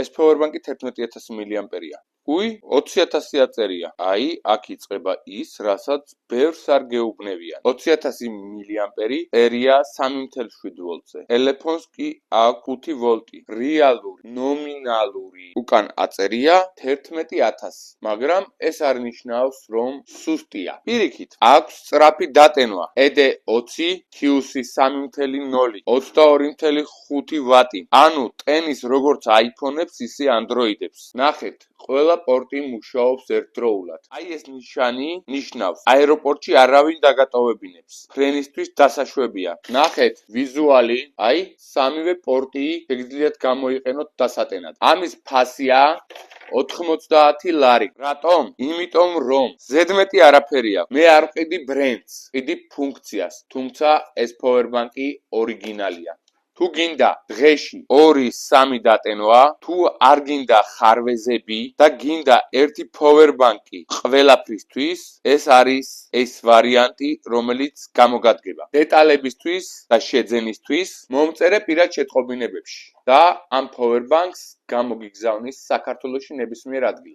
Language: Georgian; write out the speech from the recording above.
ეს powerbank-ი 11000 მილიამპერია. უი 20000 აწერია. აი, აქ იწყება ის, რასაც ბევრს არ გეუბნებიან. 20000 მილიამპერი წერია 3.7 ვოლტზე. ტელეფონს კი აქვს 5 ვოლტი. რეალური, ნომინალური უკან აწერია 11000, მაგრამ ეს არ ნიშნავს, რომ სუსტია. პირიქით, აქვს სწრაფი დატენვა. ED20 QC 3.0, 22.5 ვატი. ანუ ტენის როგორც iPhone-ებს, ისე Android-ებს. ნახეთ, ყველა პორტი მუშაობს ერთდროულად. აი ეს ნიშანი ნიშნავს, აეროპორტში არავინ დაგატოვებინებს. ფრენისთვის დასაშვებია. ნახეთ, ვიზუალი, აი, სამივე პორტი შეგიძლიათ გამოიყენოთ დასატენად. ამის ფასია 90 ლარი. რატომ? იმიტომ რომ ზედმეტი არაფერი აქვს. მე არ ვყიდი ბრენდს, ვყიდი ფუნქციას. თუმცა ეს powerbank-ი ორიგინალია. თუ გინდა დღეში 2-3 დატენვა, თუ არ გინდა ხარვეზები და გინდა ერთი powerbank-ი ყველაფრისთვის, ეს არის ეს ვარიანტი, რომელიც გამოგადგება. დეტალებისთვის და შეძენისთვის მომწერე პირად შეტყობინებებში და ამ powerbank-ს გამოგიგზავნის საქართველოში ნებისმიერ ადგილას.